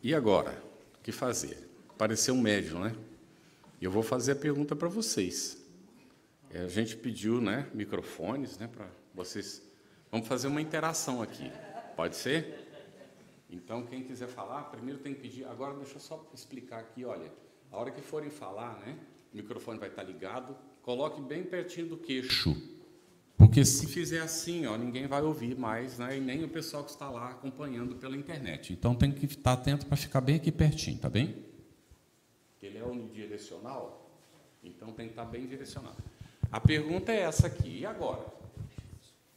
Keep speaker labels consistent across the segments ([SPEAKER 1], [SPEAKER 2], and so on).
[SPEAKER 1] E agora? O que fazer? Apareceu um médium, né? E eu vou fazer a pergunta para vocês. A gente pediu, né, microfones, né, para vocês. Vamos fazer uma interação aqui. Pode ser? Então, quem quiser falar, primeiro tem que pedir. Agora, deixa eu só explicar aqui, olha. A hora que forem falar, né, o microfone vai estar ligado, coloque bem pertinho do queixo. Porque se fizer assim, ó, ninguém vai ouvir mais, né, e nem o pessoal que está lá acompanhando pela internet. Então, tem que estar atento para ficar bem aqui pertinho, tá bem? Ele é unidirecional, então tem que estar bem direcionado. A pergunta é essa aqui. E agora?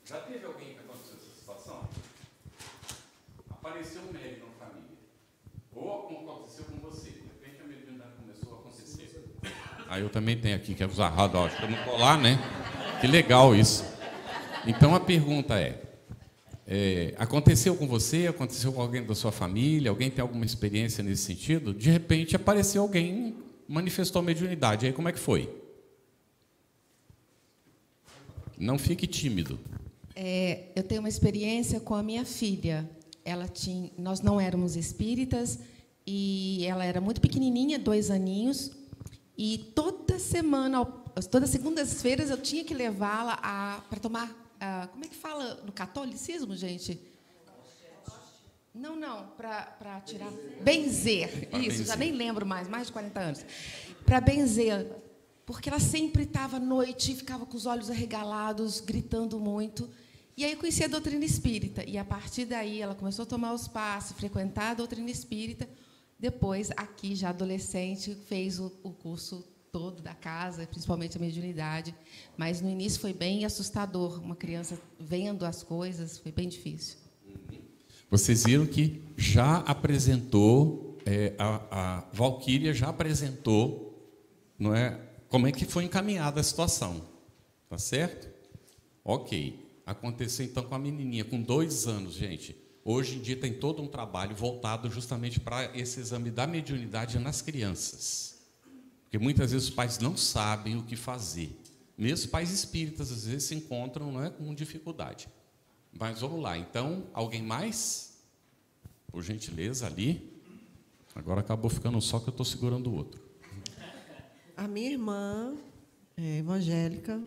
[SPEAKER 1] Já teve alguém que aconteceu essa situação? Apareceu um médium na família. Ou aconteceu com você. De repente a mediunidade começou a acontecer. Eu também tenho aqui, que é usar roda, acho que eu não colar, né? Que legal isso. Então a pergunta aconteceu com você? Aconteceu com alguém da sua família? Alguém tem alguma experiência nesse sentido? De repente apareceu alguém, manifestou mediunidade. Aí como é que foi? Não fique tímido.
[SPEAKER 2] Eu tenho uma experiência com a minha filha. Nós não éramos espíritas e ela era muito pequenininha, 2 aninhos. E toda semana, todas as segundas-feiras, eu tinha que levá-la para tomar. Como é que fala no catolicismo, gente? Não, para tirar. Benzer. Isso, já nem lembro mais de 40 anos. Para benzer. Porque ela sempre estava à noite, ficava com os olhos arregalados, gritando muito. E aí eu conheci a doutrina espírita. E, a partir daí, ela começou a tomar os passos, frequentar a doutrina espírita. Depois, aqui, já adolescente, fez o curso todo da casa, principalmente a mediunidade. Mas, no início, foi bem assustador. Uma criança vendo as coisas, foi bem difícil.
[SPEAKER 1] Vocês viram que já apresentou, a Valquíria já apresentou, não é? Como é que foi encaminhada a situação, tá certo? Ok. Aconteceu, então, com a menininha, com 2 anos, gente. Hoje em dia tem todo um trabalho voltado justamente para esse exame da mediunidade nas crianças. Porque muitas vezes os pais não sabem o que fazer. Mesmo os pais espíritas, às vezes, se encontram, não é, com dificuldade. Mas vamos lá. Então, alguém mais? Por gentileza, ali. Agora acabou ficando só que eu estou segurando o outro.
[SPEAKER 3] A minha irmã é evangélica,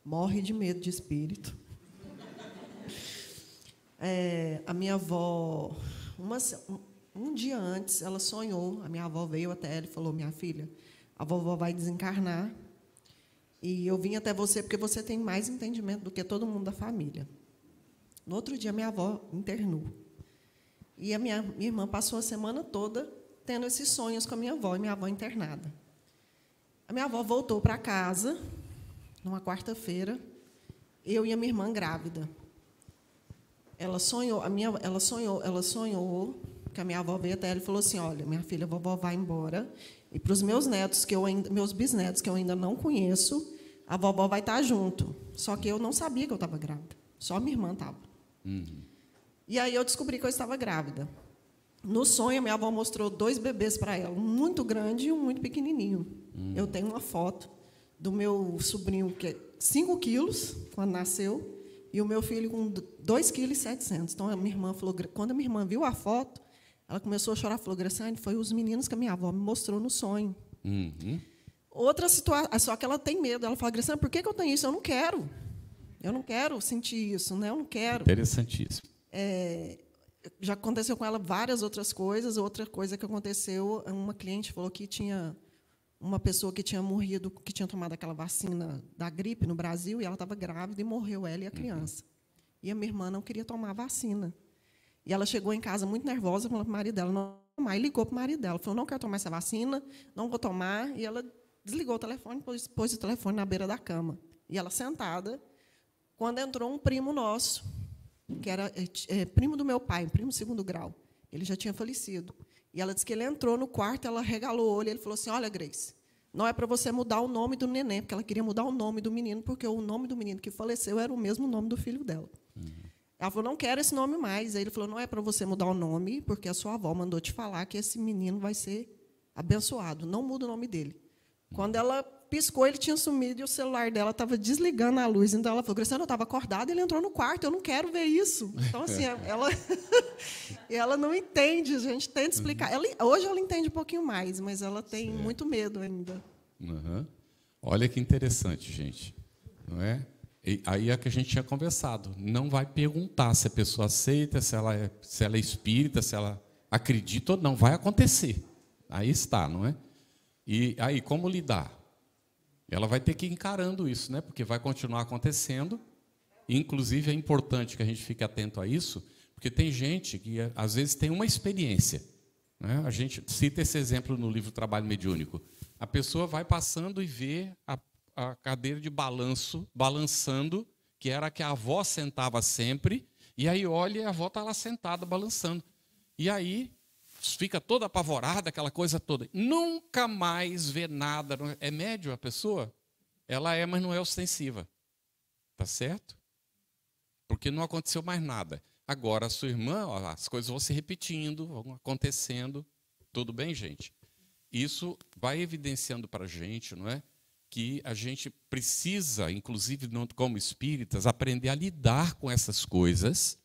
[SPEAKER 3] morre de medo de espírito. A minha avó, um dia antes, ela sonhou, a minha avó veio até ela e falou: minha filha, a vovó vai desencarnar e eu vim até você porque você tem mais entendimento do que todo mundo da família. No outro dia, minha avó internou. E a minha irmã passou a semana toda tendo esses sonhos com a minha avó, e minha avó internada. A minha avó voltou para casa, numa quarta-feira, eu e a minha irmã grávida. Ela sonhou que a minha avó veio até ela e falou assim: olha, minha filha, a vovó vai embora, e para os meus netos, meus bisnetos, que eu ainda não conheço, a vovó vai estar junto. Só que eu não sabia que eu estava grávida, só a minha irmã estava. E aí eu descobri que eu estava grávida. No sonho, a minha avó mostrou 2 bebês para ela, um muito grande e um muito pequenininho. Eu tenho uma foto do meu sobrinho, que é 5 quilos, quando nasceu, e o meu filho com 2,7 kg. Então, a minha irmã falou, quando a minha irmã viu a foto, ela começou a chorar, falou: Graciane, foi os meninos que a minha avó me mostrou no sonho. Outra situação, só que ela tem medo. Ela fala: Graciane, por que eu tenho isso? Eu não quero. Eu não quero sentir isso, né? Eu não quero.
[SPEAKER 1] Interessantíssimo.
[SPEAKER 3] Já aconteceu com ela várias outras coisas. Outra coisa que aconteceu, uma cliente falou que tinha uma pessoa que tinha morrido, que tinha tomado aquela vacina da gripe no Brasil, e ela estava grávida e morreu, ela e a criança. E a minha irmã não queria tomar a vacina. E ela chegou em casa muito nervosa, falou para o marido dela: não vou tomar. E ligou para o marido dela, falou: não quero tomar essa vacina, não vou tomar. E ela desligou o telefone, pôs o telefone na beira da cama. E ela sentada, quando entrou um primo nosso, que era primo do meu pai, primo de 2º grau. Ele já tinha falecido. E ela disse que ele entrou no quarto, ela regalou o olho, e ele falou assim: olha, Grace, não é para você mudar o nome do neném, porque ela queria mudar o nome do menino, porque o nome do menino que faleceu era o mesmo nome do filho dela. Ela falou: não quero esse nome mais. Aí ele falou: não é para você mudar o nome, porque a sua avó mandou te falar que esse menino vai ser abençoado. Não muda o nome dele. Quando ela piscou, ele tinha sumido e o celular dela estava desligando a luz. Então ela falou, Graciane, eu estava acordada, ele entrou no quarto, eu não quero ver isso. Então, assim, ela não entende, a gente tenta explicar. Hoje ela entende um pouquinho mais, mas ela tem muito medo ainda.
[SPEAKER 1] Uhum. Olha que interessante, gente. Não é? E aí é que a gente tinha conversado. Não vai perguntar se a pessoa aceita, se ela é espírita, se ela acredita ou não. Vai acontecer. Aí está, não é? E aí, como lidar? Ela vai ter que ir encarando isso, né? Porque vai continuar acontecendo. Inclusive, é importante que a gente fique atento a isso, porque tem gente que, às vezes, tem uma experiência. Né? A gente cita esse exemplo no livro Trabalho Mediúnico. A pessoa vai passando e vê a cadeira de balanço balançando, que era a que a avó sentava sempre, e aí olha e a avó está lá sentada, balançando. E aí fica toda apavorada, aquela coisa toda. Nunca mais vê nada. É médium a pessoa? Ela é, mas não é ostensiva. Tá certo? Porque não aconteceu mais nada. Agora, a sua irmã, ó, as coisas vão se repetindo, vão acontecendo. Tudo bem, gente? Isso vai evidenciando para a gente, não é? Que a gente precisa, inclusive como espíritas, aprender a lidar com essas coisas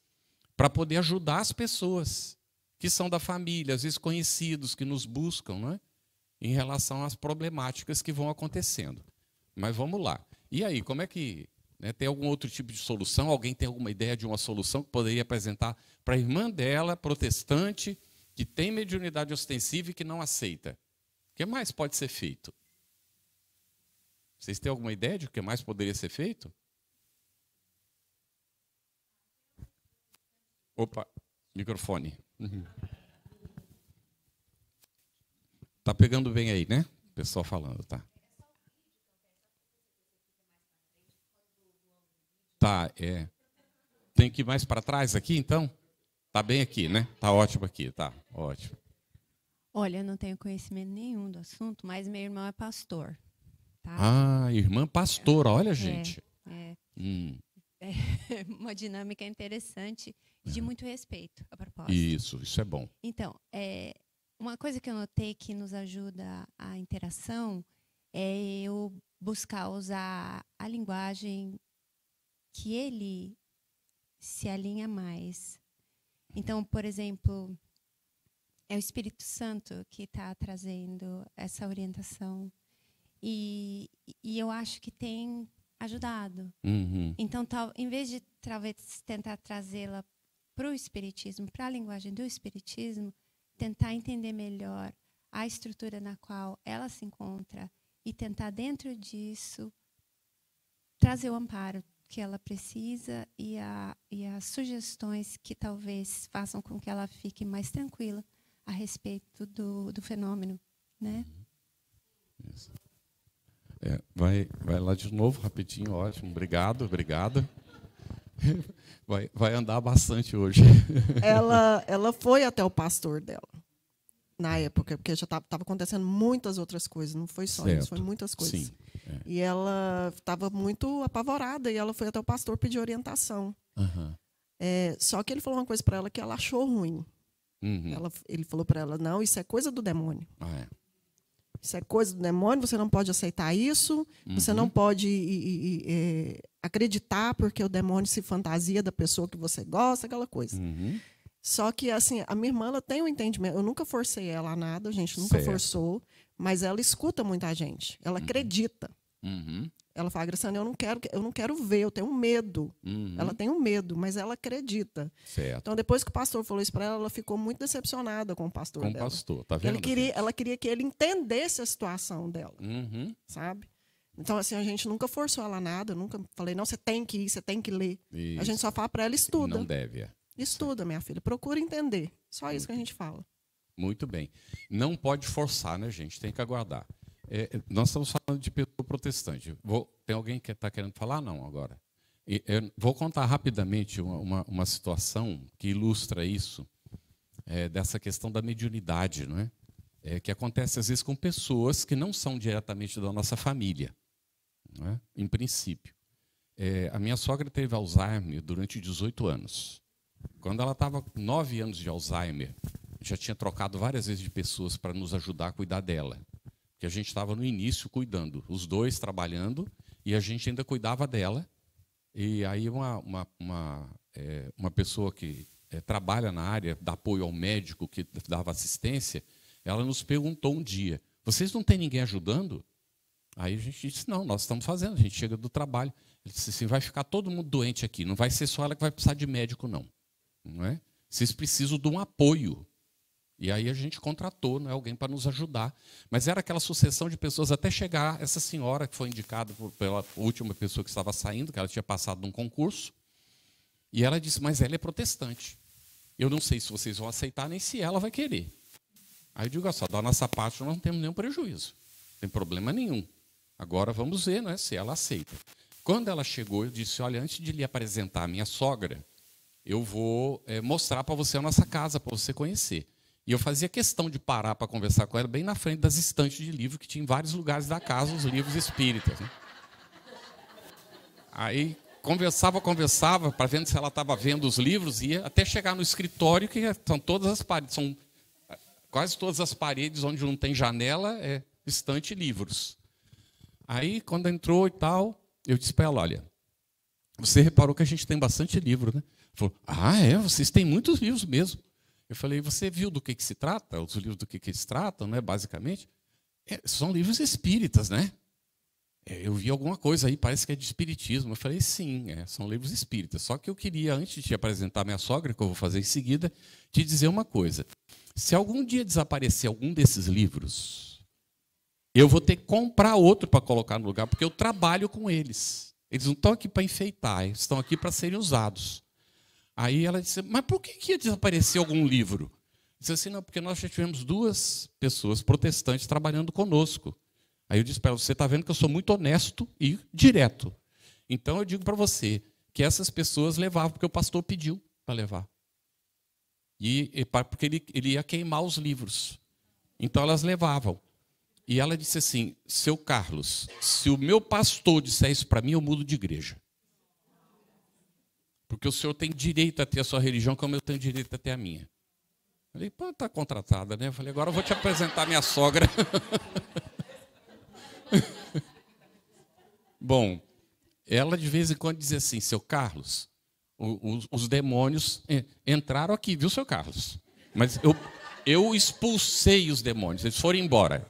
[SPEAKER 1] para poder ajudar as pessoas que são da família, às vezes conhecidos, que nos buscam, não é? Em relação às problemáticas que vão acontecendo. Mas vamos lá. E aí, como é que... Né, tem algum outro tipo de solução? Alguém tem alguma ideia de uma solução que poderia apresentar para a irmã dela, protestante, que tem mediunidade ostensiva e que não aceita? O que mais pode ser feito? Vocês têm alguma ideia de o que mais poderia ser feito? Opa, microfone. Tá pegando bem aí, né? O pessoal falando, tá? Tá, Tem que ir mais para trás aqui, então? Tá bem aqui, né? Tá ótimo aqui, tá ótimo.
[SPEAKER 4] Olha, eu não tenho conhecimento nenhum do assunto, mas meu irmão é pastor. Tá?
[SPEAKER 1] Ah, irmã pastora, olha, gente.
[SPEAKER 4] É uma dinâmica interessante de muito respeito a propósito.
[SPEAKER 1] Isso é bom.
[SPEAKER 4] Então, uma coisa que eu notei que nos ajuda a interação é eu buscar usar a linguagem que ele se alinha mais. Então, por exemplo, é o Espírito Santo que está trazendo essa orientação. E eu acho que tem ajudado.
[SPEAKER 1] Uhum.
[SPEAKER 4] Então, em vez de talvez tentar trazê-la para o Espiritismo, para a linguagem do Espiritismo, tentar entender melhor a estrutura na qual ela se encontra e tentar, dentro disso, trazer o amparo que ela precisa e as sugestões que talvez façam com que ela fique mais tranquila a respeito do fenômeno, né?
[SPEAKER 1] Isso. Vai lá de novo, rapidinho, ótimo. Obrigado. Vai andar bastante hoje.
[SPEAKER 3] Ela foi até o pastor dela, na época, porque já estava acontecendo muitas outras coisas, não foi só isso, foi muitas coisas.
[SPEAKER 1] Sim.
[SPEAKER 3] E ela estava muito apavorada, e ela foi até o pastor pedir orientação.
[SPEAKER 1] Uhum.
[SPEAKER 3] Só que ele falou uma coisa para ela que ela achou ruim.
[SPEAKER 1] Uhum.
[SPEAKER 3] Ele falou para ela, não, isso é coisa do demônio. Isso é coisa do demônio, você não pode aceitar isso, você não pode acreditar porque o demônio se fantasia da pessoa que você gosta, aquela coisa. Só que, assim, a minha irmã, ela tem um entendimento. Eu nunca forcei ela a nada, a gente nunca forçou, mas ela escuta muita gente. Ela acredita. Ela fala, Graciane, eu não quero ver, eu tenho medo. Ela tem um medo, mas ela acredita.
[SPEAKER 1] Certo.
[SPEAKER 3] Então, depois que o pastor falou isso para ela, ela ficou muito decepcionada com o pastor dela.
[SPEAKER 1] Com o pastor, tá vendo?
[SPEAKER 3] Ela queria que ele entendesse a situação dela, sabe? Então, assim, a gente nunca forçou ela a nada, eu nunca falei, não, você tem que ir, você tem que ler. Isso. A gente só fala para ela, estuda.
[SPEAKER 1] Não deve,
[SPEAKER 3] Estuda, minha filha, procura entender. Só isso que a gente fala.
[SPEAKER 1] Muito bem. Não pode forçar, né, gente? Tem que aguardar. Nós estamos falando de pessoa protestante. Tem alguém que está querendo falar? Não, agora. Vou contar rapidamente uma situação que ilustra isso, dessa questão da mediunidade, não é? Que acontece, às vezes, com pessoas que não são diretamente da nossa família, não é? Em princípio. A minha sogra teve Alzheimer durante 18 anos. Quando ela estava com 9 anos de Alzheimer, já tinha trocado várias vezes de pessoas para nos ajudar a cuidar dela. que a gente estava no início cuidando, os dois trabalhando, e a gente ainda cuidava dela. E aí uma pessoa que trabalha na área, dá apoio ao médico, que dava assistência, ela nos perguntou um dia, vocês não têm ninguém ajudando? Aí a gente disse, não, nós estamos fazendo, a gente chega do trabalho. Ele disse assim, vai ficar todo mundo doente aqui, não vai ser só ela que vai precisar de médico, não. Não é? Vocês precisam de um apoio. E aí a gente contratou, né, alguém para nos ajudar. Mas era aquela sucessão de pessoas até chegar essa senhora que foi indicada pela última pessoa que estava saindo, que ela tinha passado num concurso. E ela disse, mas ela é protestante. Eu não sei se vocês vão aceitar, nem se ela vai querer. Aí eu digo, olha só, da nossa parte nós não temos nenhum prejuízo. Não tem problema nenhum. Agora vamos ver, né, se ela aceita. Quando ela chegou, eu disse, olha, antes de lhe apresentar a minha sogra, eu vou mostrar para você a nossa casa, para você conhecer. E eu fazia questão de parar para conversar com ela bem na frente das estantes de livro que tinha em vários lugares da casa, os livros espíritas. Né? Aí conversava, para ver se ela estava vendo os livros, ia até chegar no escritório, que são todas as paredes, são quase todas as paredes onde não tem janela, é estante livros. Aí, quando entrou e tal, eu disse para ela, olha, você reparou que a gente tem bastante livro, né? Ela falou, vocês têm muitos livros mesmo. Eu falei, você viu do que se trata? Os livros do que eles tratam, né, basicamente? São livros espíritas, né? Eu vi alguma coisa aí, parece que é de espiritismo. Eu falei, sim, são livros espíritas. Só que eu queria, antes de te apresentar minha sogra, que eu vou fazer em seguida, te dizer uma coisa. Se algum dia desaparecer algum desses livros, eu vou ter que comprar outro para colocar no lugar, porque eu trabalho com eles. Eles não estão aqui para enfeitar, eles estão aqui para serem usados. Aí ela disse, mas por que ia desaparecer algum livro? Disse assim, não, porque nós já tivemos 2 pessoas protestantes trabalhando conosco. Aí eu disse para ela, você está vendo que eu sou muito honesto e direto. Então eu digo para você que essas pessoas levavam, porque o pastor pediu para levar. Porque ele ia queimar os livros. Então elas levavam. E ela disse assim, seu Carlos, se o meu pastor disser isso para mim, eu mudo de igreja. Porque o senhor tem direito a ter a sua religião, como eu tenho direito a ter a minha. Falei, pô, está contratada, né? Falei, agora eu vou te apresentar minha sogra. Bom, ela de vez em quando dizia assim, seu Carlos, os demônios entraram aqui, viu, seu Carlos? Mas eu expulsei os demônios, eles foram embora.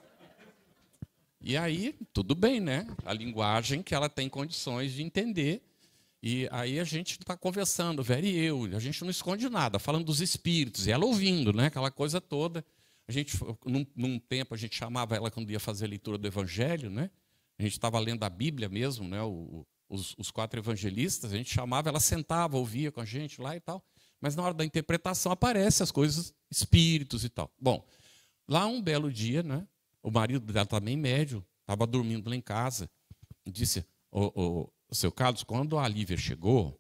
[SPEAKER 1] E aí, tudo bem, né? A linguagem que ela tem condições de entender. E aí a gente está conversando, Vera e eu, a gente não esconde nada, falando dos espíritos, e ela ouvindo, né, aquela coisa toda. A gente, num tempo, a gente chamava ela quando ia fazer a leitura do Evangelho, né? A gente estava lendo a Bíblia mesmo, né? Os 4 evangelistas, a gente chamava, ela sentava, ouvia com a gente lá e tal. Mas na hora da interpretação aparecem as coisas, espíritos e tal. Bom, lá um belo dia, né? O marido dela também médium, estava dormindo lá em casa, e disse, seu Carlos, quando a Lívia chegou,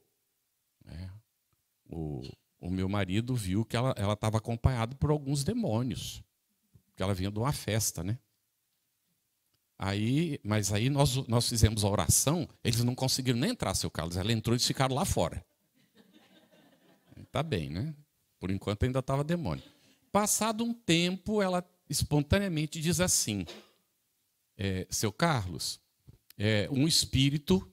[SPEAKER 1] né, o meu marido viu que ela estava acompanhada por alguns demônios, que ela vinha de uma festa, né? Mas aí nós fizemos a oração, eles não conseguiram nem entrar, seu Carlos. Ela entrou e eles ficaram lá fora. Tá bem, né? Por enquanto ainda estava demônio. Passado um tempo, ela espontaneamente diz assim, seu Carlos, um espírito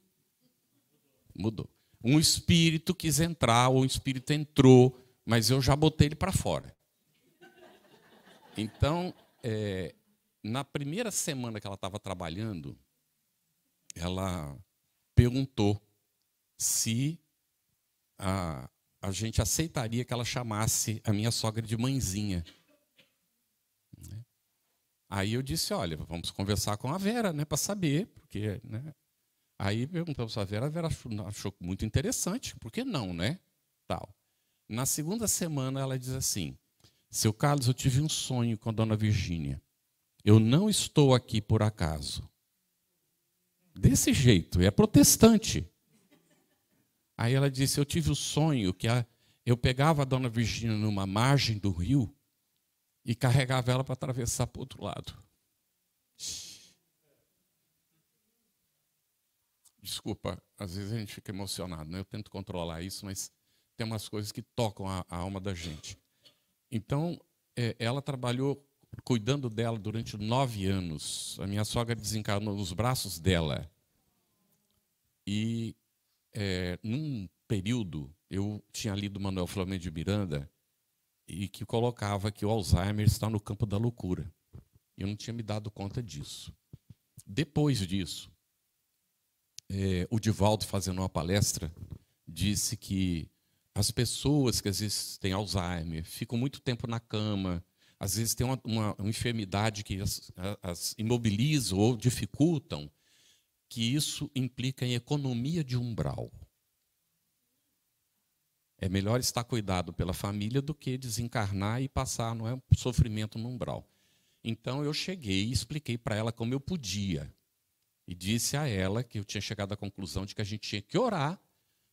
[SPEAKER 1] mudou. Um espírito quis entrar, ou um espírito entrou, mas eu já botei ele para fora. Então, na primeira semana que ela estava trabalhando, ela perguntou se a gente aceitaria que ela chamasse a minha sogra de mãezinha. Aí eu disse, olha, vamos conversar com a Vera, né, para saber, porque, né? Aí perguntamos a Vera achou muito interessante, por que não, né? Tal. Na segunda semana ela diz assim, seu Carlos, eu tive um sonho com a dona Virgínia. Eu não estou aqui por acaso. Desse jeito, é protestante. Aí ela disse, eu tive o sonho que eu pegava a dona Virgínia numa margem do rio e carregava ela para atravessar para o outro lado. Desculpa, às vezes a gente fica emocionado, né? Eu tento controlar isso, mas tem umas coisas que tocam a alma da gente. Então, ela trabalhou cuidando dela durante 9 anos. A minha sogra desencarnou nos braços dela. E, num período, eu tinha lido Manuel Flamengo de Miranda e que colocava que o Alzheimer está no campo da loucura. Eu não tinha me dado conta disso. Depois disso, o Divaldo, fazendo uma palestra, disse que as pessoas que às vezes têm Alzheimer ficam muito tempo na cama, às vezes têm uma enfermidade que as imobilizam ou dificultam, que isso implica em economia de umbral. É melhor estar cuidado pela família do que desencarnar e passar, não é, sofrimento no umbral. Então eu cheguei e expliquei para ela como eu podia. E disse a ela que eu tinha chegado à conclusão de que a gente tinha que orar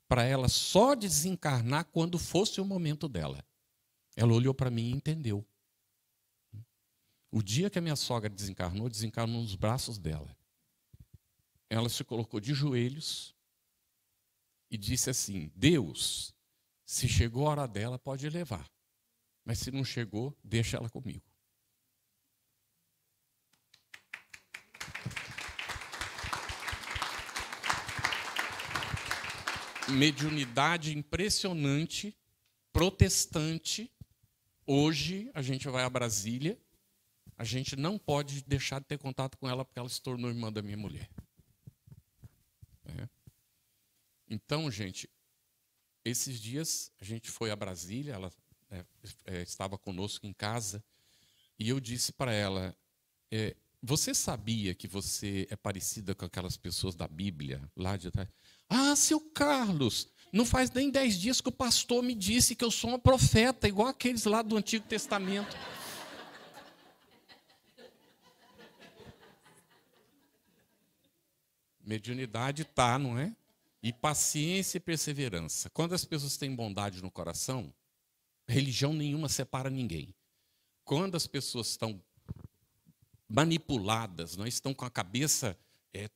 [SPEAKER 1] para ela só desencarnar quando fosse o momento dela. Ela olhou para mim e entendeu. O dia que a minha sogra desencarnou nos braços dela. Ela se colocou de joelhos e disse assim: Deus, se chegou a hora dela, pode levar. Mas se não chegou, deixa ela comigo. Mediunidade impressionante, protestante. Hoje a gente vai a Brasília, a gente não pode deixar de ter contato com ela porque ela se tornou irmã da minha mulher. Então, gente, esses dias a gente foi a Brasília, ela estava conosco em casa, e eu disse para ela, você sabia que você é parecida com aquelas pessoas da Bíblia, lá de trás? Ah, seu Carlos, não faz nem 10 dias que o pastor me disse que eu sou uma profeta, igual aqueles lá do Antigo Testamento. Mediunidade tá, não é? E paciência e perseverança. Quando as pessoas têm bondade no coração, religião nenhuma separa ninguém. Quando as pessoas estão manipuladas, não estão com a cabeça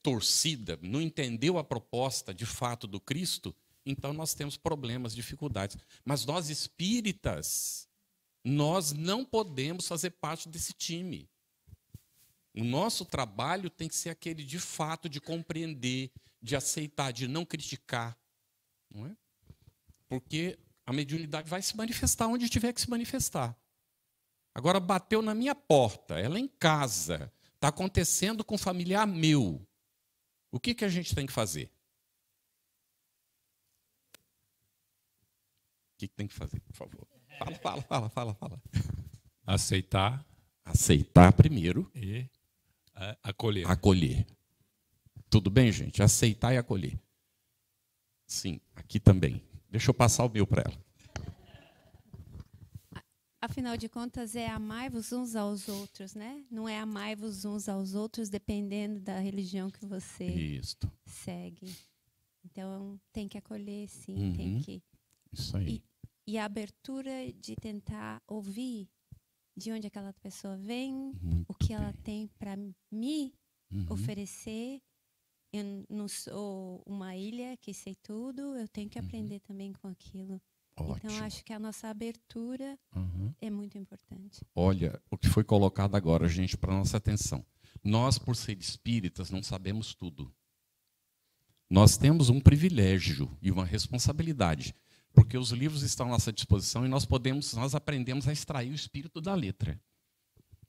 [SPEAKER 1] torcida, não entendeu a proposta de fato do Cristo, então nós temos problemas, dificuldades. Mas nós espíritas, nós não podemos fazer parte desse time. O nosso trabalho tem que ser aquele de fato de compreender, de aceitar, de não criticar. Não é? Porque a mediunidade vai se manifestar onde tiver que se manifestar. Agora, bateu na minha porta, ela em casa, está acontecendo com um familiar meu. O que a gente tem que fazer? O que tem que fazer, por favor? Fala.
[SPEAKER 5] Aceitar.
[SPEAKER 1] Aceitar primeiro.
[SPEAKER 5] E acolher.
[SPEAKER 1] Acolher. Tudo bem, gente? Aceitar e acolher. Sim, aqui também. Deixa eu passar o meu para ela.
[SPEAKER 4] Afinal de contas, é amai-vos uns aos outros, né? Não é amai-vos uns aos outros dependendo da religião que você segue. Então, tem que acolher, sim. Tem que...
[SPEAKER 1] Isso aí.
[SPEAKER 4] E a abertura de tentar ouvir de onde aquela pessoa vem, o que ela tem para me oferecer. Eu não sou uma ilha que sei tudo, eu tenho que aprender também com aquilo.
[SPEAKER 1] Ótimo.
[SPEAKER 4] Então, acho que a nossa abertura é muito importante.
[SPEAKER 1] Olha, o que foi colocado agora, gente, para nossa atenção. Nós, por ser espíritas, não sabemos tudo. Nós temos um privilégio e uma responsabilidade, porque os livros estão à nossa disposição e nós aprendemos a extrair o espírito da letra.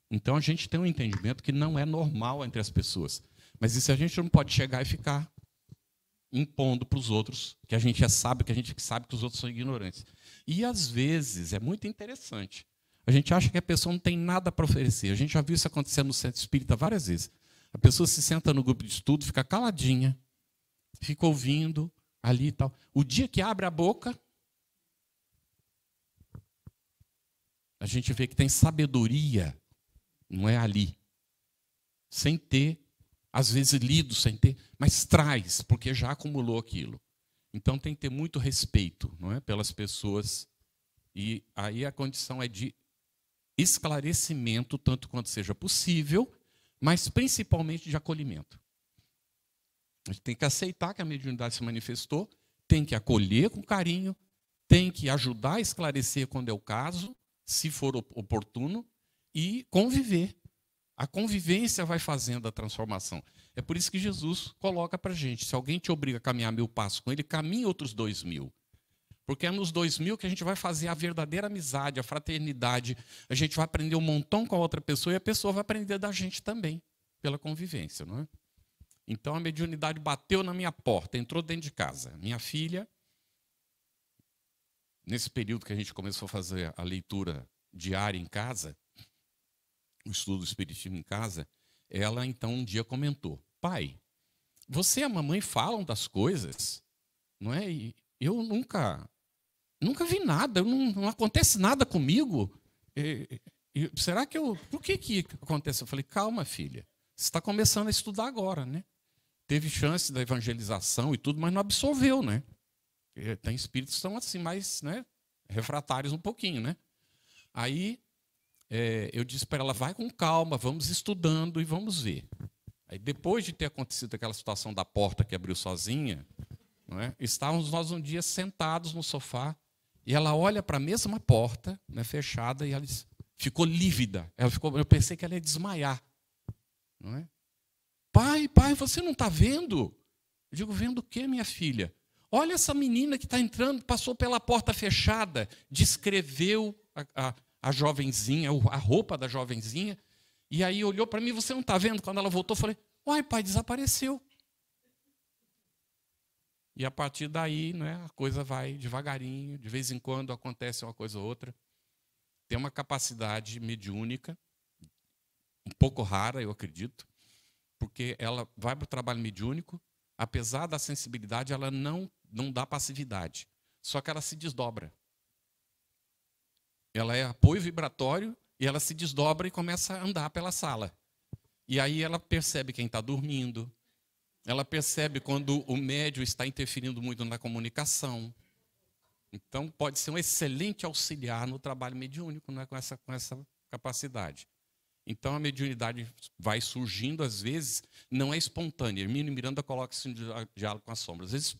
[SPEAKER 1] Então, a gente tem um entendimento que não é normal entre as pessoas. Mas isso a gente não pode chegar e ficar impondo para os outros, que a gente já sabe, que a gente sabe que os outros são ignorantes. E, às vezes, é muito interessante. A gente acha que a pessoa não tem nada para oferecer. A gente já viu isso acontecer no centro espírita várias vezes. A pessoa se senta no grupo de estudo, fica caladinha, fica ouvindo ali e tal. O dia que abre a boca, a gente vê que tem sabedoria, não é ali. Sem ter, às vezes lido, sem ter, mas traz, porque já acumulou aquilo. Então tem que ter muito respeito, não é, pelas pessoas. E aí a condição é de esclarecimento, tanto quanto seja possível, mas principalmente de acolhimento. A gente tem que aceitar que a mediunidade se manifestou, tem que acolher com carinho, tem que ajudar a esclarecer quando é o caso, se for oportuno,
[SPEAKER 5] e conviver. A convivência vai fazendo a transformação. É por isso que Jesus coloca para a gente, se alguém te obriga a caminhar 1000 passos com ele, caminhe outros 2000. Porque é nos 2000 que a gente vai fazer a verdadeira amizade, a fraternidade. A gente vai aprender um montão com a outra pessoa e a pessoa vai aprender da gente também, pela convivência, não é? Então a mediunidade bateu na minha porta, entrou dentro de casa. Minha filha, nesse período que a gente começou a fazer a leitura diária em casa, o estudo do espiritismo em casa, ela então um dia comentou: pai, você e a mamãe falam das coisas, não é? E eu nunca vi nada, não acontece nada comigo. Será que eu... Por que acontece? Eu falei, calma, filha, você está começando a estudar agora, né? Teve chance da evangelização e tudo, mas não absorveu, né? Tem espíritos que são assim, mais, né, refratários um pouquinho, né? Aí eu disse para ela, vai com calma, vamos estudando e vamos ver. Aí depois de ter acontecido aquela situação da porta que abriu sozinha, não é? Estávamos nós um dia sentados no sofá e ela olha para a mesma porta, né, fechada, e ela ficou lívida. Eu pensei que ela ia desmaiar. Não é? Pai, você não está vendo? Eu digo, vendo o quê, minha filha? Olha essa menina que está entrando, passou pela porta fechada, descreveu a jovenzinha, a roupa da jovenzinha, e aí olhou para mim, você não está vendo? Quando ela voltou, eu falei, uai, pai, desapareceu. E a partir daí, né, a coisa vai devagarinho, de vez em quando acontece uma coisa ou outra. Tem uma capacidade mediúnica, um pouco rara, eu acredito, porque ela vai para o trabalho mediúnico, apesar da sensibilidade, ela não dá passividade, só que ela se desdobra. Ela é apoio vibratório e ela se desdobra e começa a andar pela sala. E aí ela percebe quem está dormindo, ela percebe quando o médium está interferindo muito na comunicação. Então, pode ser um excelente auxiliar no trabalho mediúnico, né, com essa capacidade. Então, a mediunidade vai surgindo, às vezes, não é espontânea. Hermínio Miranda coloca isso em diálogo com as sombras. Às vezes,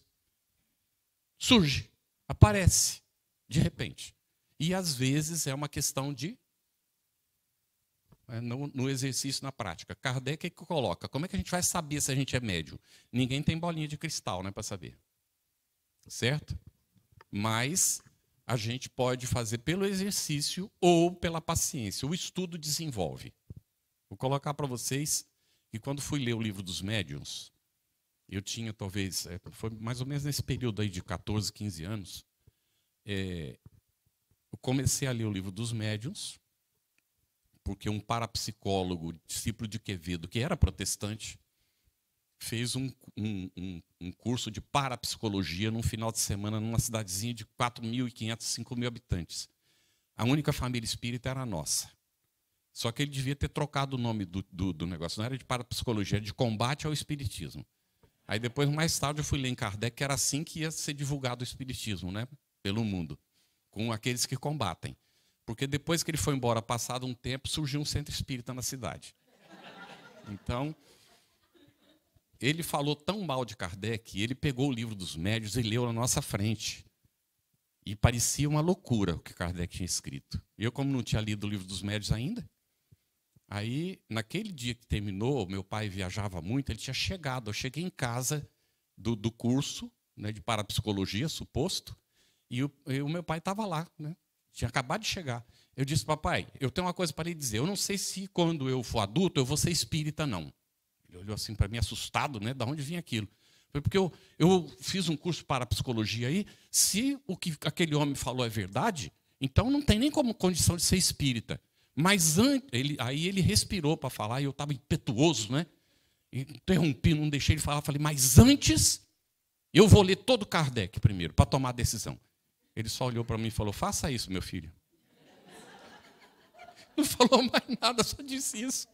[SPEAKER 5] surge, aparece, de repente. E, às vezes, é uma questão de... No exercício, na prática. Kardec é que coloca. Como é que a gente vai saber se a gente é médium? Ninguém tem bolinha de cristal, né, para saber. Certo? Mas a gente pode fazer pelo exercício ou pela paciência. O estudo desenvolve. Vou colocar para vocês que quando fui ler o livro dos médiuns, eu tinha talvez, foi mais ou menos nesse período aí de 14, 15 anos, eu comecei a ler o livro dos médiuns, porque um parapsicólogo, discípulo de Quevedo, que era protestante, fez um curso de parapsicologia num final de semana numa cidadezinha de 4.500, 5.000 habitantes. A única família espírita era a nossa. Só que ele devia ter trocado o nome do negócio. Não era de parapsicologia, era de combate ao espiritismo. Aí depois, mais tarde, eu fui ler em Kardec, que era assim que ia ser divulgado o espiritismo, né, pelo mundo, com aqueles que combatem. Porque depois que ele foi embora, passado um tempo, surgiu um centro espírita na cidade. Então, ele falou tão mal de Kardec, ele pegou o livro dos médiuns e leu na nossa frente. E parecia uma loucura o que Kardec tinha escrito. Eu, como não tinha lido o livro dos médiuns ainda, aí, naquele dia que terminou, meu pai viajava muito, ele tinha chegado. Eu cheguei em casa do curso, né, de parapsicologia, suposto, e o meu pai estava lá, né? Tinha acabado de chegar. Eu disse, papai, eu tenho uma coisa para lhe dizer. Eu não sei se quando eu for adulto eu vou ser espírita, não. Ele olhou assim para mim, assustado, né? De onde vinha aquilo? Foi porque eu fiz um curso para psicologia aí. Se o que aquele homem falou é verdade, então não tem nem como condição de ser espírita. Mas aí ele respirou para falar e eu estava impetuoso, né? Interrompi, não deixei ele falar. Falei, mas antes eu vou ler todo Kardec primeiro para tomar a decisão. Ele só olhou para mim e falou, faça isso, meu filho. Não falou mais nada, só disse isso.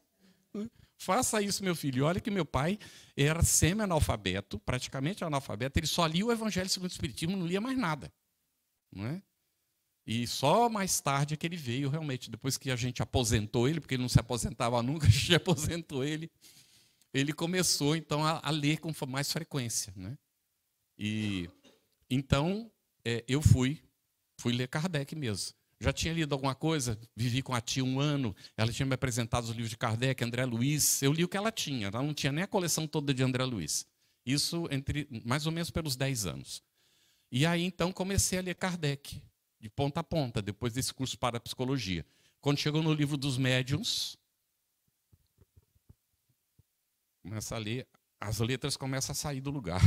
[SPEAKER 5] Faça isso, meu filho. E olha que meu pai era semi-analfabeto, praticamente analfabeto, ele só lia o Evangelho segundo o Espiritismo, não lia mais nada. Não é? E só mais tarde é que ele veio, realmente, depois que a gente aposentou ele, porque ele não se aposentava nunca, a gente aposentou ele, ele começou, então, a ler com mais frequência. Né? E então... eu fui ler Kardec mesmo. Já tinha lido alguma coisa, vivi com a tia 1 ano, ela tinha me apresentado os livros de Kardec, André Luiz, eu li o que ela não tinha nem a coleção toda de André Luiz. Isso entre mais ou menos pelos 10 anos. E aí, então, comecei a ler Kardec, de ponta a ponta, depois desse curso para psicologia. Quando chegou no livro dos médiuns, começa a ler, as letras começam a sair do lugar.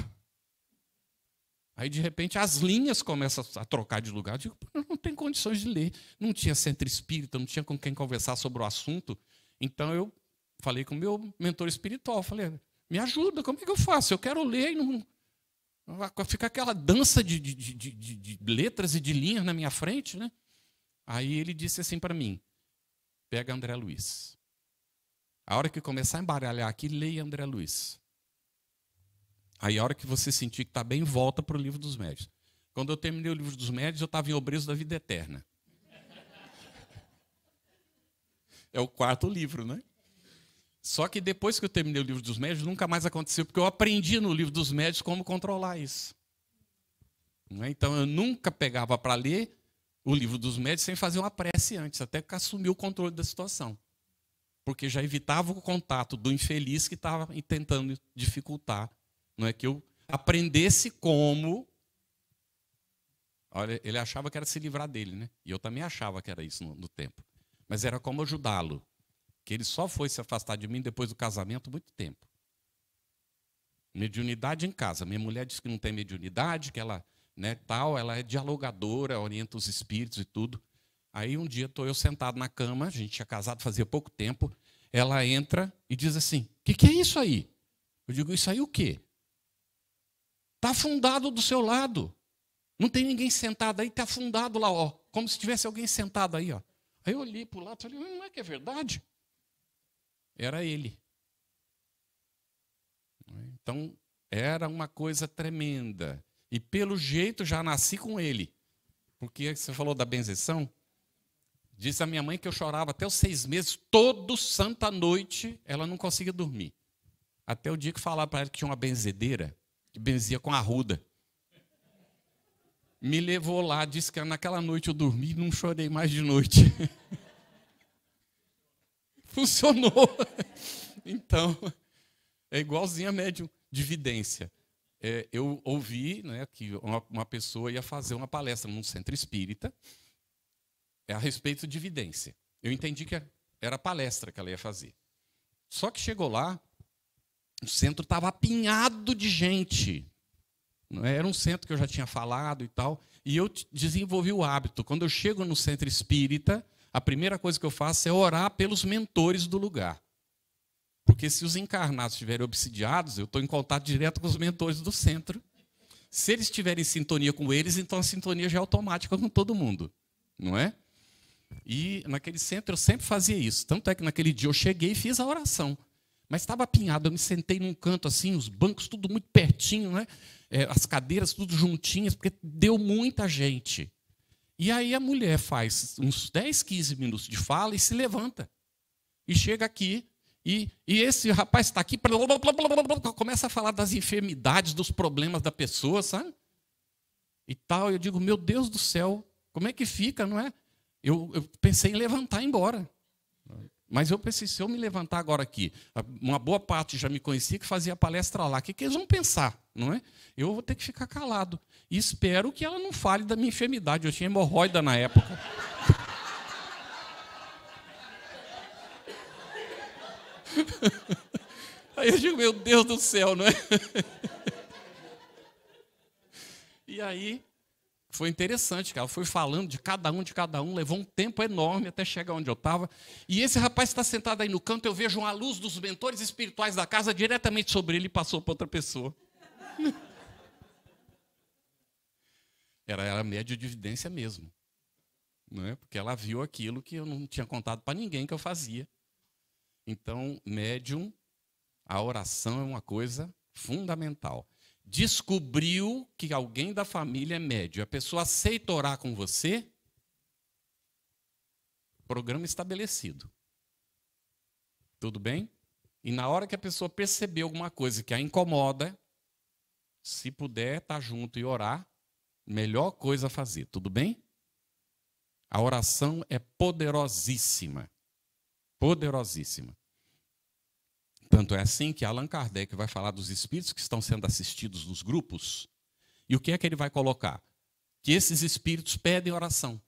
[SPEAKER 5] Aí, de repente, as linhas começam a trocar de lugar. Eu digo, não tem condições de ler. Não tinha centro espírita, não tinha com quem conversar sobre o assunto. Então, eu falei com o meu mentor espiritual. Falei, me ajuda, como é que eu faço? Eu quero ler e não... Fica aquela dança de letras e de linhas na minha frente, né? Aí ele disse assim para mim, pega André Luiz. A hora que começar a embaralhar aqui, leia André Luiz. Aí, a hora que você sentir que está bem, volta para o livro dos médiuns. Quando eu terminei o livro dos médiuns, eu estava em Obreiros da Vida Eterna. É o 4º livro, né? Só que depois que eu terminei o livro dos médiuns, nunca mais aconteceu, porque eu aprendi no livro dos médiuns como controlar isso. Então, eu nunca pegava para ler o livro dos médiuns sem fazer uma prece antes, até que assumir o controle da situação. Porque já evitava o contato do infeliz que estava tentando dificultar. Não é que eu aprendesse como... Olha, ele achava que era se livrar dele, né? E eu também achava que era isso no tempo. Mas era como ajudá-lo. Que ele só foi se afastar de mim depois do casamento muito tempo. Mediunidade em casa. Minha mulher diz que não tem mediunidade, que ela, né, tal, ela é dialogadora, orienta os espíritos e tudo. Aí um dia estou eu sentado na cama, a gente tinha casado fazia pouco tempo, ela entra e diz assim, o que é isso aí? Eu digo, isso aí o quê? Está afundado do seu lado. Não tem ninguém sentado aí, está afundado lá, ó, como se tivesse alguém sentado aí. Ó. Aí eu olhei para o lado e falei, não é que é verdade? Era ele. Então, era uma coisa tremenda. E pelo jeito já nasci com ele. Porque você falou da benzeção. Disse a minha mãe que eu chorava até os 6 meses, todo santa noite, ela não conseguia dormir. Até o dia que falaram para ela que tinha uma benzedeira, que benzia com arruda. Me levou lá, disse que naquela noite eu dormi e não chorei mais de noite. Funcionou. Então, é igualzinho a médium de vidência. Eu ouvi, né, que uma pessoa ia fazer uma palestra num centro espírita a respeito de vidência. Eu entendi que era palestra que ela ia fazer. Só que chegou lá, o centro estava apinhado de gente. Era um centro que eu já tinha falado e tal. E eu desenvolvi o hábito. Quando eu chego no centro espírita, a primeira coisa que eu faço é orar pelos mentores do lugar. Porque se os encarnados estiverem obsidiados, eu estou em contato direto com os mentores do centro. Se eles estiverem em sintonia com eles, então a sintonia já é automática com todo mundo. Não é? E naquele centro eu sempre fazia isso. Tanto é que naquele dia eu cheguei e fiz a oração. Mas estava apinhado, eu me sentei num canto assim, os bancos tudo muito pertinho, né? As cadeiras tudo juntinhas, porque deu muita gente. E aí a mulher faz uns 10, 15 minutos de fala e se levanta. E chega aqui, e esse rapaz está aqui, começa a falar das enfermidades, dos problemas da pessoa, sabe? E tal, eu digo, meu Deus do céu, como é que fica, não é? Eu pensei em levantar e ir embora. Mas eu pensei, se eu me levantar agora aqui, uma boa parte já me conhecia que fazia palestra lá, o que eles vão pensar, não é? Eu vou ter que ficar calado. E espero que ela não fale da minha enfermidade. Eu tinha hemorroida na época. Aí eu digo, meu Deus do céu, não é? E aí, foi interessante, cara. Ela foi falando de cada um, levou um tempo enorme até chegar onde eu estava. E esse rapaz está sentado aí no canto, eu vejo uma luz dos mentores espirituais da casa diretamente sobre ele e passou para outra pessoa. Era médio de evidência mesmo. Não é? Porque ela viu aquilo que eu não tinha contado para ninguém que eu fazia. Então, médium, a oração é uma coisa fundamental. Descobriu que alguém da família é médium, a pessoa aceita orar com você, programa estabelecido. Tudo bem? E na hora que a pessoa perceber alguma coisa que a incomoda, se puder estar junto e orar, melhor coisa a fazer. Tudo bem? A oração é poderosíssima. Poderosíssima. Tanto é assim que Allan Kardec vai falar dos espíritos que estão sendo assistidos nos grupos. E o que é que ele vai colocar? Que esses espíritos pedem oração.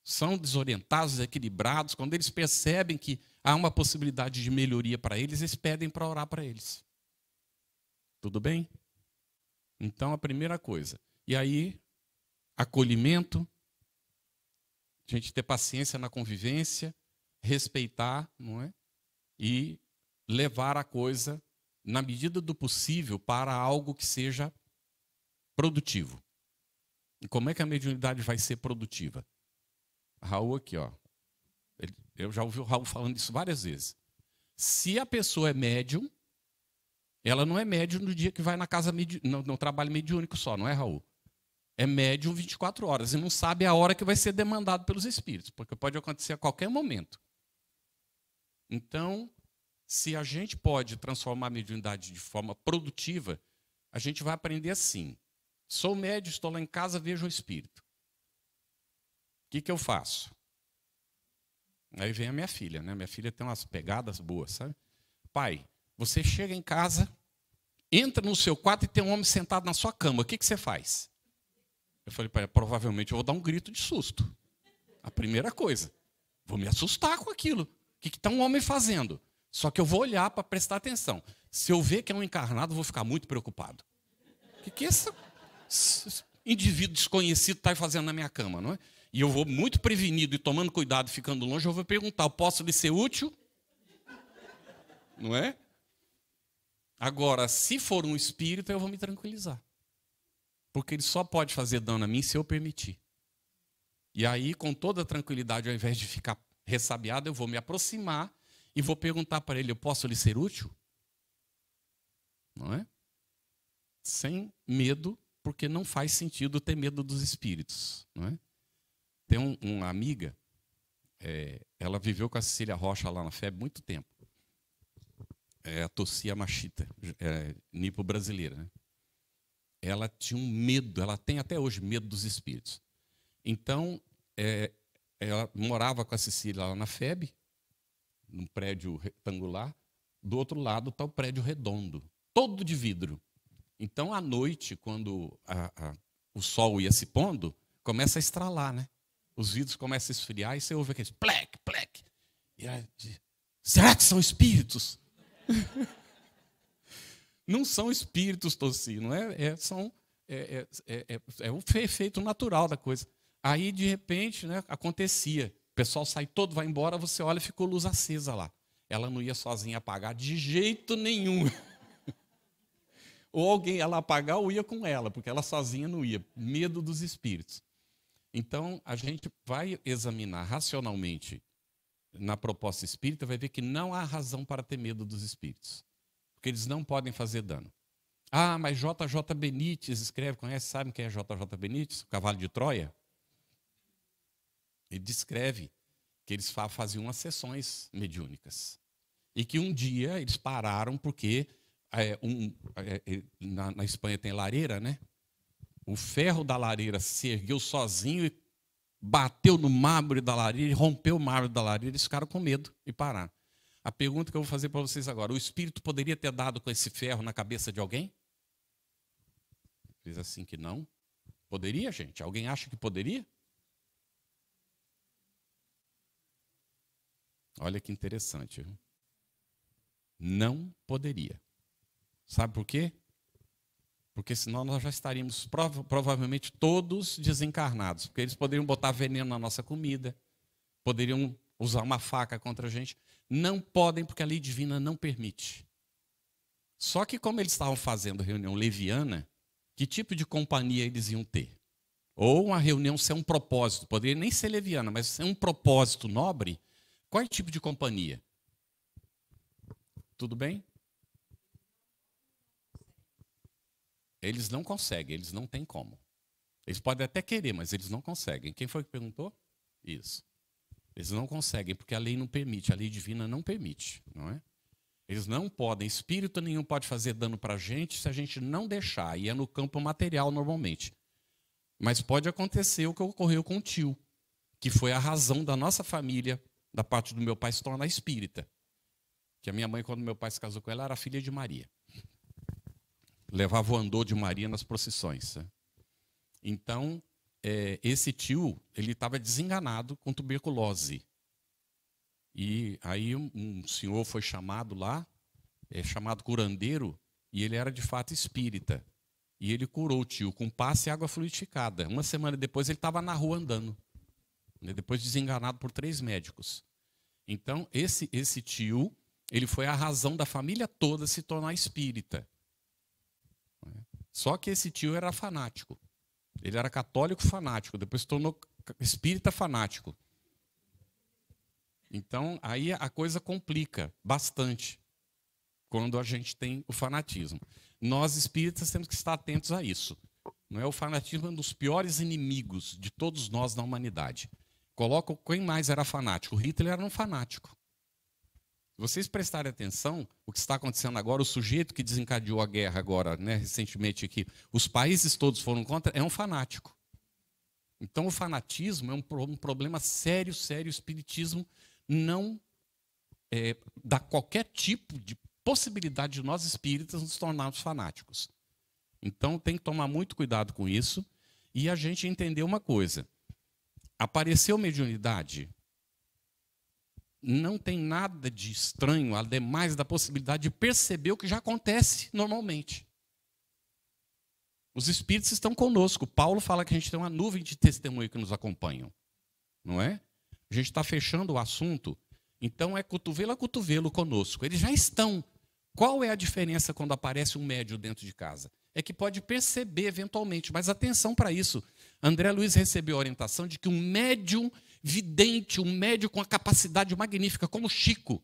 [SPEAKER 5] São desorientados, desequilibrados. Quando eles percebem que há uma possibilidade de melhoria para eles, eles pedem para orar para eles. Tudo bem? Então, a primeira coisa. E aí, acolhimento, a gente ter paciência na convivência, respeitar, não é? E levar a coisa, na medida do possível, para algo que seja produtivo. E como é que a mediunidade vai ser produtiva? Raul aqui, ó. Eu já ouvi o Raul falando isso várias vezes. Se a pessoa é médium, ela não é médium no dia que vai na casa no trabalho mediúnico só, não é, Raul? É médium 24 horas e não sabe a hora que vai ser demandado pelos espíritos, porque pode acontecer a qualquer momento. Então, se a gente pode transformar a mediunidade de forma produtiva, a gente vai aprender assim. Sou médium, estou lá em casa, vejo o espírito. O que eu faço? Aí vem a minha filha, né? Minha filha tem umas pegadas boas, sabe? Pai, você chega em casa, entra no seu quarto e tem um homem sentado na sua cama. O que você faz? Eu falei, pai, provavelmente eu vou dar um grito de susto. A primeira coisa. Vou me assustar com aquilo. O que está um homem fazendo? Só que eu vou olhar para prestar atenção. Se eu ver que é um encarnado, eu vou ficar muito preocupado. O que esse indivíduo desconhecido está fazendo na minha cama, não é? E eu vou muito prevenido e tomando cuidado, ficando longe, eu vou perguntar, eu posso lhe ser útil? Não é? Agora, se for um espírito, eu vou me tranquilizar. Porque ele só pode fazer dano a mim se eu permitir. E aí, com toda tranquilidade, ao invés de ficar ressabiado, eu vou me aproximar e vou perguntar para ele, eu posso lhe ser útil? Não é? Sem medo, porque não faz sentido ter medo dos espíritos. Não é? Tem uma amiga, ela viveu com a Cecília Rocha lá na FEB muito tempo. A Tossia Machita, nipo-brasileira. Né? Ela tinha um medo, ela tem até hoje medo dos espíritos. Então, ela morava com a Cecília lá na FEB, num prédio retangular. Do outro lado está o prédio redondo, todo de vidro. Então, à noite, quando o sol ia se pondo, começa a estralar, né? Os vidros começam a esfriar e você ouve aqueles plec, plec. E aí, será que são espíritos? Não são espíritos, Tossi, não é? É o efeito natural da coisa. Aí, de repente, né, acontecia. O pessoal sai todo, vai embora, você olha e ficou luz acesa lá. Ela não ia sozinha apagar de jeito nenhum. Ou alguém ia lá apagar ou ia com ela, porque ela sozinha não ia. Medo dos espíritos. Então, a gente vai examinar racionalmente na proposta espírita, vai ver que não há razão para ter medo dos espíritos. Porque eles não podem fazer dano. Ah, mas J.J. Benítez escreve, conhece, sabe quem é J.J. Benítez? O cavalo de Troia? Ele descreve que eles faziam umas sessões mediúnicas. E que um dia eles pararam porque na Espanha tem lareira, né? O ferro da lareira se ergueu sozinho e bateu no mármore da lareira, e rompeu o mármore da lareira, eles ficaram com medo e pararam. A pergunta que eu vou fazer para vocês agora, o espírito poderia ter dado com esse ferro na cabeça de alguém? Diz assim que não. Poderia, gente? Alguém acha que poderia? Olha que interessante. Viu? Não poderia. Sabe por quê? Porque senão nós já estaríamos provavelmente todos desencarnados. Porque eles poderiam botar veneno na nossa comida, poderiam usar uma faca contra a gente. Não podem, porque a lei divina não permite. Só que como eles estavam fazendo reunião leviana, que tipo de companhia eles iam ter? Ou uma reunião ser um propósito, poderia nem ser leviana, mas ser um propósito nobre, qual é o tipo de companhia? Tudo bem? Eles não conseguem, eles não têm como. Eles podem até querer, mas eles não conseguem. Quem foi que perguntou? Isso. Eles não conseguem, porque a lei não permite, a lei divina não permite, não é? Eles não podem, espírito nenhum pode fazer dano para a gente se a gente não deixar, e é no campo material normalmente. Mas pode acontecer o que ocorreu com o tio. que foi a razão da nossa família, da parte do meu pai, se tornar espírita. Que a minha mãe, quando meu pai se casou com ela, era filha de Maria. Levava o andor de Maria nas procissões. Então, esse tio, ele estava desenganado com tuberculose. E aí um senhor foi chamado lá, chamado curandeiro, e ele era de fato espírita. E ele curou o tio com passe e água fluidificada. Uma semana depois ele estava na rua andando, né, depois desenganado por 3 médicos. Então, esse tio, ele foi a razão da família toda se tornar espírita. Só que esse tio era fanático. Ele era católico fanático, depois se tornou espírita fanático. Então, aí a coisa complica bastante quando a gente tem o fanatismo. Nós, espíritas, temos que estar atentos a isso. Não é? O fanatismo é um dos piores inimigos de todos nós na humanidade. Colocam quem mais era fanático. Hitler era um fanático. Se vocês prestarem atenção, o que está acontecendo agora, o sujeito que desencadeou a guerra agora, né, recentemente aqui, os países todos foram contra, é um fanático. Então, o fanatismo é um problema sério, sério. O espiritismo não dá qualquer tipo de possibilidade de nós espíritas nos tornarmos fanáticos. Então, tem que tomar muito cuidado com isso e a gente entender uma coisa. Apareceu mediunidade, não tem nada de estranho, ademais da possibilidade de perceber o que já acontece normalmente. Os espíritos estão conosco. Paulo fala que a gente tem uma nuvem de testemunho que nos acompanham. Não é? A gente está fechando o assunto, então é cotovelo a cotovelo conosco. Eles já estão. Qual é a diferença quando aparece um médium dentro de casa? É que pode perceber eventualmente, mas atenção para isso. André Luiz recebeu a orientação de que um médium vidente, um médium com a capacidade magnífica, como Chico,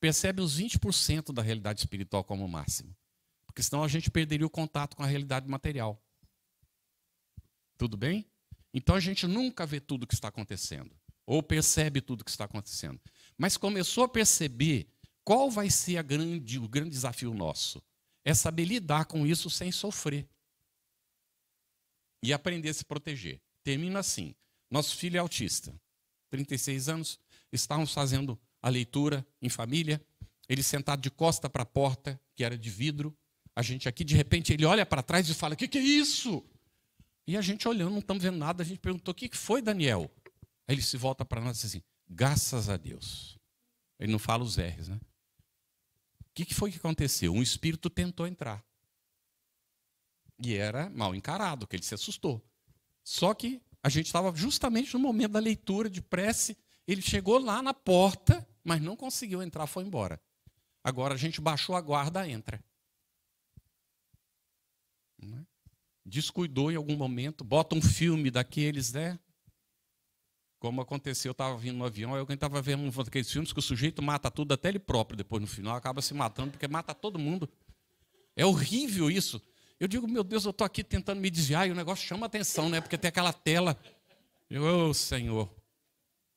[SPEAKER 5] percebe os 20% da realidade espiritual como máximo. Porque senão a gente perderia o contato com a realidade material. Tudo bem? Então a gente nunca vê tudo o que está acontecendo, ou percebe tudo o que está acontecendo. Mas começou a perceber qual vai ser o grande desafio nosso. É saber lidar com isso sem sofrer. E aprender a se proteger. Termino assim. Nosso filho é autista. 36 anos. Estávamos fazendo a leitura em família. Ele sentado de costa para a porta, que era de vidro. A gente aqui, de repente, ele olha para trás e fala, o que é isso? E a gente olhando, não estamos vendo nada. A gente perguntou, o que foi, Daniel? Aí ele se volta para nós e diz assim, graças a Deus. Ele não fala os R's, né? O que foi que aconteceu? Um espírito tentou entrar. E era mal encarado, que ele se assustou. Só que a gente estava justamente no momento da leitura de prece, ele chegou lá na porta, mas não conseguiu entrar, foi embora. Agora a gente baixou a guarda, entra. Descuidou em algum momento, bota um filme daqueles, né? Como aconteceu, eu estava vindo no avião, aí alguém estava vendo um daqueles filmes que o sujeito mata tudo, até ele próprio, depois no final acaba se matando, porque mata todo mundo. É horrível isso. Eu digo, meu Deus, eu estou aqui tentando me desviar e o negócio chama atenção, né? Porque tem aquela tela. Ô, Senhor.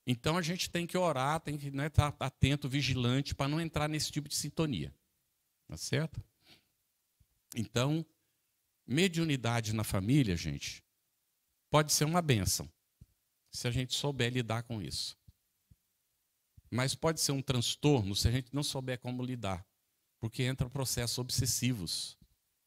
[SPEAKER 5] Então a gente tem que orar, tem que estar atento, vigilante, para não entrar nesse tipo de sintonia. Tá certo? Então, mediunidade na família, gente, pode ser uma bênção, se a gente souber lidar com isso. Mas pode ser um transtorno se a gente não souber como lidar, porque entra processos obsessivos,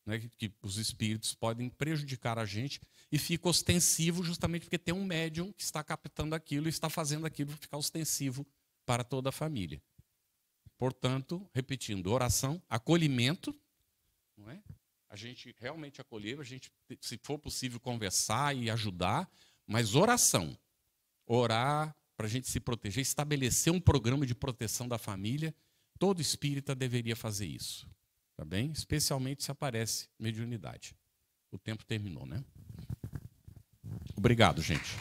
[SPEAKER 5] né, que os espíritos podem prejudicar a gente e fica ostensivo justamente porque tem um médium que está captando aquilo e está fazendo aquilo ficar ostensivo para toda a família. Portanto, repetindo, oração, acolhimento, não é? A gente realmente acolher, a gente, se for possível, conversar e ajudar, mas oração. Orar para a gente se proteger, estabelecer um programa de proteção da família. Todo espírita deveria fazer isso. Tá bem? Especialmente se aparece mediunidade. O tempo terminou, né? Obrigado, gente.